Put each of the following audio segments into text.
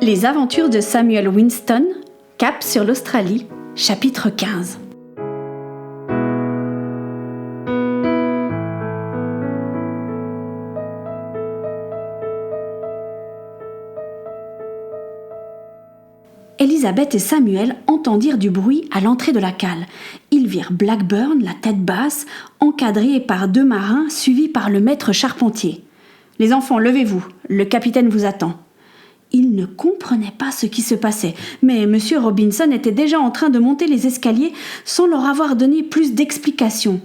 Les aventures de Samuel Winston, cap sur l'Australie, chapitre 15. Elizabeth et Samuel entendirent du bruit à l'entrée de la cale. Ils virent Blackburn, la tête basse, encadré par 2 marins, suivis par le maître charpentier. « Les enfants, levez-vous, le capitaine vous attend. » Ils ne comprenaient pas ce qui se passait, mais M. Robinson était déjà en train de monter les escaliers sans leur avoir donné plus d'explications.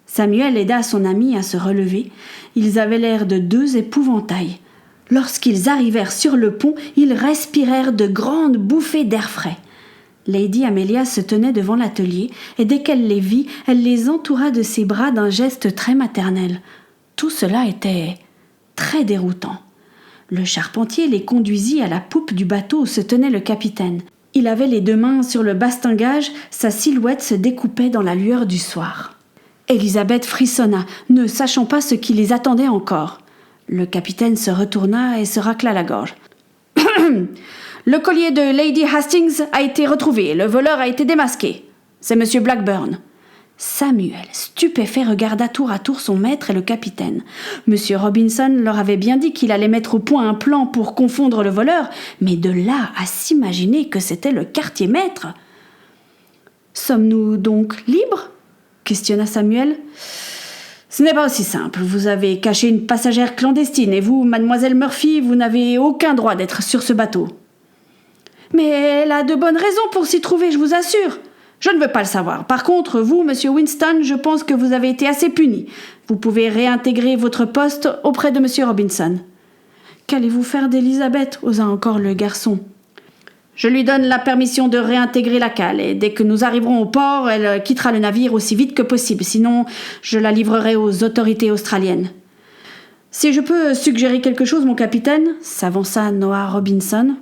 Samuel aida son ami à se relever. Ils avaient l'air de 2 épouvantails. Lorsqu'ils arrivèrent sur le pont, ils respirèrent de grandes bouffées d'air frais. Lady Amelia se tenait devant l'atelier, et dès qu'elle les vit, elle les entoura de ses bras d'un geste très maternel. Tout cela était très déroutant. Le charpentier les conduisit à la poupe du bateau où se tenait le capitaine. Il avait les 2 mains sur le bastingage, sa silhouette se découpait dans la lueur du soir. Elizabeth frissonna, ne sachant pas ce qui les attendait encore. Le capitaine se retourna et se racla la gorge. « Le collier de Lady Hastings a été retrouvé, le voleur a été démasqué. C'est M. Blackburn. » Samuel, stupéfait, regarda tour à tour son maître et le capitaine. M. Robinson leur avait bien dit qu'il allait mettre au point un plan pour confondre le voleur, mais de là à s'imaginer que c'était le quartier-maître. « Sommes-nous donc libres ?» questionna Samuel. « Ce n'est pas aussi simple. Vous avez caché une passagère clandestine et vous, mademoiselle Murphy, vous n'avez aucun droit d'être sur ce bateau. »« Mais elle a de bonnes raisons pour s'y trouver, je vous assure. » « Je ne veux pas le savoir. Par contre, vous, Monsieur Winston, je pense que vous avez été assez puni. Vous pouvez réintégrer votre poste auprès de Monsieur Robinson. »« Qu'allez-vous faire d'Elizabeth ?» osa encore le garçon. « Je lui donne la permission de réintégrer la cale, et dès que nous arriverons au port, elle quittera le navire aussi vite que possible. Sinon, je la livrerai aux autorités australiennes. »« Si je peux suggérer quelque chose, mon capitaine ?» s'avança Noah Robinson.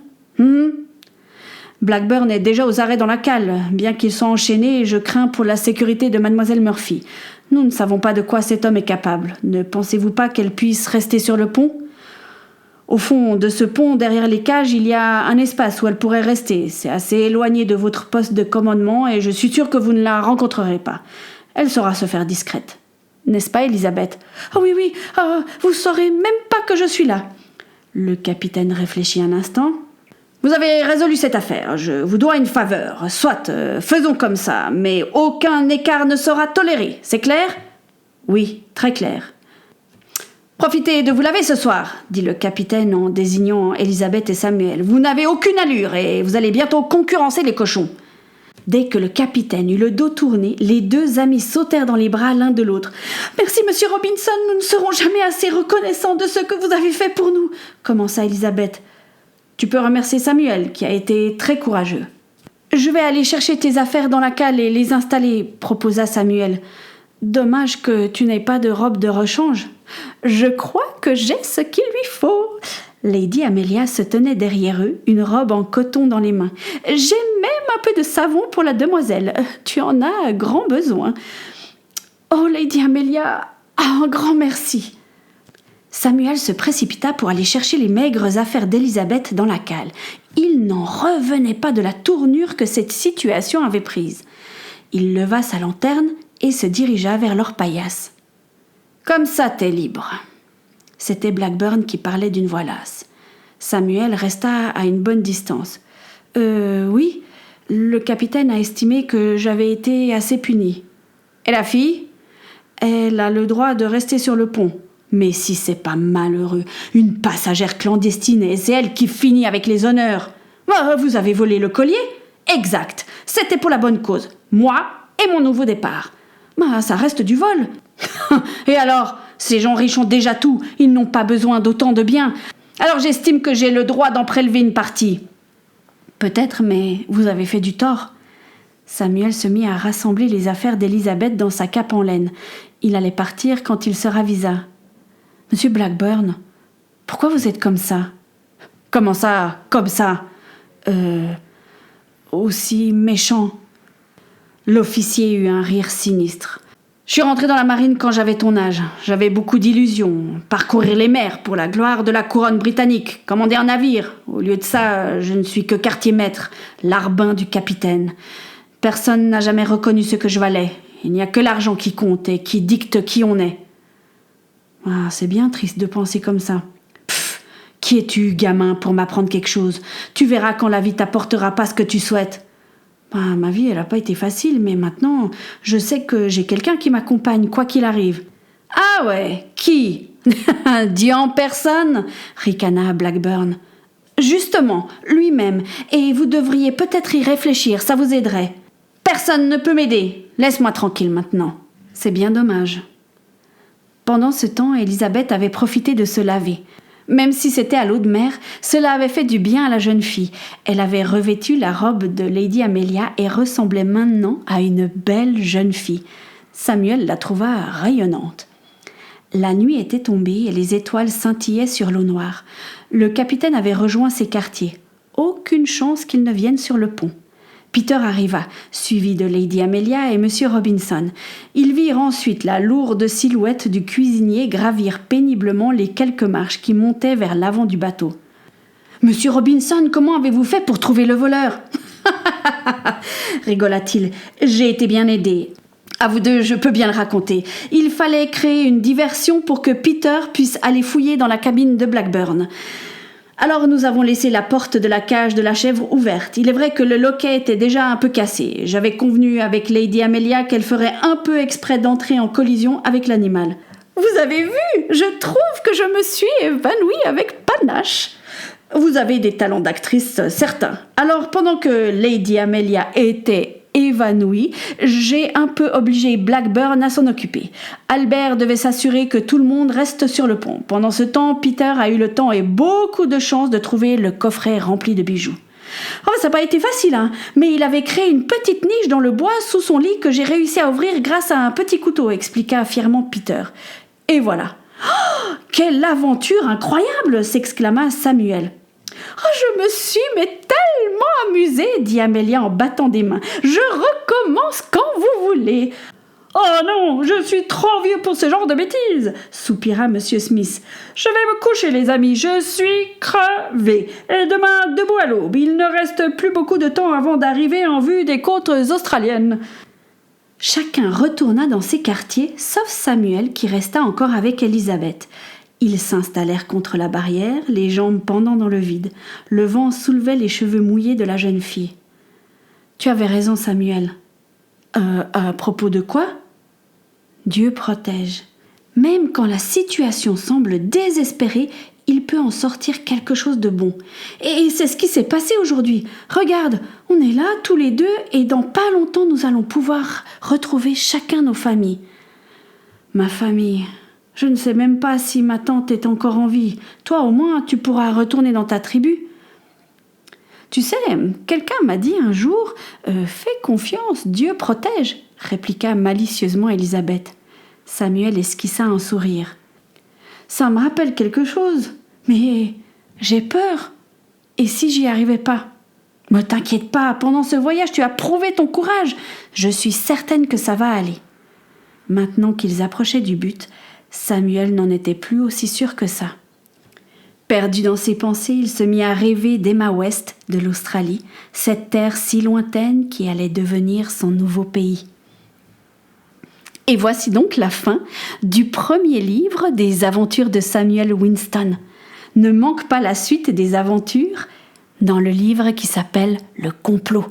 Blackburn est déjà aux arrêts dans la cale. Bien qu'il soit enchaîné, je crains pour la sécurité de mademoiselle Murphy. Nous ne savons pas de quoi cet homme est capable. Ne pensez-vous pas qu'elle puisse rester sur le pont ? Au fond de ce pont, derrière les cages, il y a un espace où elle pourrait rester. C'est assez éloigné de votre poste de commandement et je suis sûre que vous ne la rencontrerez pas. Elle saura se faire discrète. N'est-ce pas, Elisabeth ? Ah oui, vous saurez même pas que je suis là. Le capitaine réfléchit un instant. Vous avez résolu cette affaire, je vous dois une faveur. Soit, faisons comme ça, mais aucun écart ne sera toléré, c'est clair ? Oui, très clair. Profitez de vous laver ce soir, dit le capitaine en désignant Elizabeth et Samuel. Vous n'avez aucune allure et vous allez bientôt concurrencer les cochons. Dès que le capitaine eut le dos tourné, les 2 amis sautèrent dans les bras l'un de l'autre. « Merci, Monsieur Robinson, nous ne serons jamais assez reconnaissants de ce que vous avez fait pour nous, » commença Elizabeth. Tu peux remercier Samuel, qui a été très courageux. « Je vais aller chercher tes affaires dans la cale et les installer, » proposa Samuel. « Dommage que tu n'aies pas de robe de rechange. »« Je crois que j'ai ce qu'il lui faut. » Lady Amelia se tenait derrière eux, une robe en coton dans les mains. « J'ai même un peu de savon pour la demoiselle. Tu en as grand besoin. »« Oh, Lady Amelia, un grand merci. » Samuel se précipita pour aller chercher les maigres affaires d'Elizabeth dans la cale. Il n'en revenait pas de la tournure que cette situation avait prise. Il leva sa lanterne et se dirigea vers l'orpaillage. « Comme ça, t'es libre. » C'était Blackburn qui parlait d'une voix lasse. Samuel resta à une bonne distance. « Oui, le capitaine a estimé que j'avais été assez puni. »« Et la fille ? » ?»« Elle a le droit de rester sur le pont. » Mais si c'est pas malheureux, une passagère clandestine et c'est elle qui finit avec les honneurs. Vous avez volé le collier ? Exact, c'était pour la bonne cause. Moi et mon nouveau départ. Ça reste du vol. Et alors, ces gens riches ont déjà tout, ils n'ont pas besoin d'autant de biens. Alors j'estime que j'ai le droit d'en prélever une partie. Peut-être, mais vous avez fait du tort. Samuel se mit à rassembler les affaires d'Elizabeth dans sa cape en laine. Il allait partir quand il se ravisa. « Monsieur Blackburn, pourquoi vous êtes comme ça ?»« Comment ça, comme ça ?»« Aussi méchant. » L'officier eut un rire sinistre. Je suis rentré dans la marine quand j'avais ton âge. J'avais beaucoup d'illusions. Parcourir les mers pour la gloire de la couronne britannique. Commander un navire. Au lieu de ça, je ne suis que quartier-maître, larbin du capitaine. Personne n'a jamais reconnu ce que je valais. Il n'y a que l'argent qui compte et qui dicte qui on est. Ah, c'est bien triste de penser comme ça. Pfff, qui es-tu, gamin, pour m'apprendre quelque chose? Tu verras quand la vie t'apportera pas ce que tu souhaites. Ma vie, elle n'a pas été facile, mais maintenant, je sais que j'ai quelqu'un qui m'accompagne, quoi qu'il arrive. Ah ouais, qui? Dieu en personne, ricana Blackburn. Justement, lui-même, et vous devriez peut-être y réfléchir, ça vous aiderait. Personne ne peut m'aider. Laisse-moi tranquille maintenant. C'est bien dommage. Pendant ce temps, Elisabeth avait profité de se laver. Même si c'était à l'eau de mer, cela avait fait du bien à la jeune fille. Elle avait revêtu la robe de Lady Amelia et ressemblait maintenant à une belle jeune fille. Samuel la trouva rayonnante. La nuit était tombée et les étoiles scintillaient sur l'eau noire. Le capitaine avait rejoint ses quartiers. Aucune chance qu'il ne vienne sur le pont. Peter arriva, suivi de Lady Amelia et M. Robinson. Ils virent ensuite la lourde silhouette du cuisinier gravir péniblement les quelques marches qui montaient vers l'avant du bateau. « Monsieur Robinson, comment avez-vous fait pour trouver le voleur ?» rigola-t-il. « J'ai été bien aidé. À vous deux, je peux bien le raconter. Il fallait créer une diversion pour que Peter puisse aller fouiller dans la cabine de Blackburn. » Alors nous avons laissé la porte de la cage de la chèvre ouverte. Il est vrai que le loquet était déjà un peu cassé. J'avais convenu avec Lady Amelia qu'elle ferait un peu exprès d'entrer en collision avec l'animal. Vous avez vu? Je trouve que je me suis évanouie avec panache. Vous avez des talents d'actrice certains. Alors pendant que Lady Amelia était évanouie, j'ai un peu obligé Blackburn à s'en occuper. Albert devait s'assurer que tout le monde reste sur le pont. Pendant ce temps, Peter a eu le temps et beaucoup de chance de trouver le coffret rempli de bijoux. Oh, ça n'a pas été facile, hein, mais il avait créé une petite niche dans le bois sous son lit que j'ai réussi à ouvrir grâce à un petit couteau, expliqua fièrement Peter. Et voilà. Oh, quelle aventure incroyable, s'exclama Samuel. Oh, je me suis tellement amusée, dit Amelia en battant des mains. Je recommence quand vous voulez. Oh non, je suis trop vieux pour ce genre de bêtises, soupira M. Smith. Je vais me coucher, les amis, je suis crevé. Et demain, debout à l'aube, il ne reste plus beaucoup de temps avant d'arriver en vue des côtes australiennes. Chacun retourna dans ses quartiers, sauf Samuel qui resta encore avec Elisabeth. Ils s'installèrent contre la barrière, les jambes pendant dans le vide. Le vent soulevait les cheveux mouillés de la jeune fille. « Tu avais raison, Samuel. » À propos de quoi ? Dieu protège. Même quand la situation semble désespérée, il peut en sortir quelque chose de bon. Et c'est ce qui s'est passé aujourd'hui. Regarde, on est là tous les deux et dans pas longtemps nous allons pouvoir retrouver chacun nos familles. Ma famille... Je ne sais même pas si ma tante est encore en vie. Toi, au moins, tu pourras retourner dans ta tribu. Tu sais, quelqu'un m'a dit un jour « Fais confiance, Dieu protège », répliqua malicieusement Elisabeth. Samuel esquissa un sourire. Ça me rappelle quelque chose, mais j'ai peur. Et si j'y arrivais pas ? Ne t'inquiète pas, pendant ce voyage, tu as prouvé ton courage. Je suis certaine que ça va aller. Maintenant qu'ils approchaient du but, Samuel n'en était plus aussi sûr que ça. Perdu dans ses pensées, il se mit à rêver d'Emma West, de l'Australie, cette terre si lointaine qui allait devenir son nouveau pays. Et voici donc la fin du premier livre des aventures de Samuel Winston. Ne manque pas la suite des aventures dans le livre qui s'appelle « Le complot ».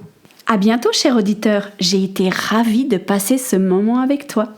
À bientôt, cher auditeur. J'ai été ravie de passer ce moment avec toi.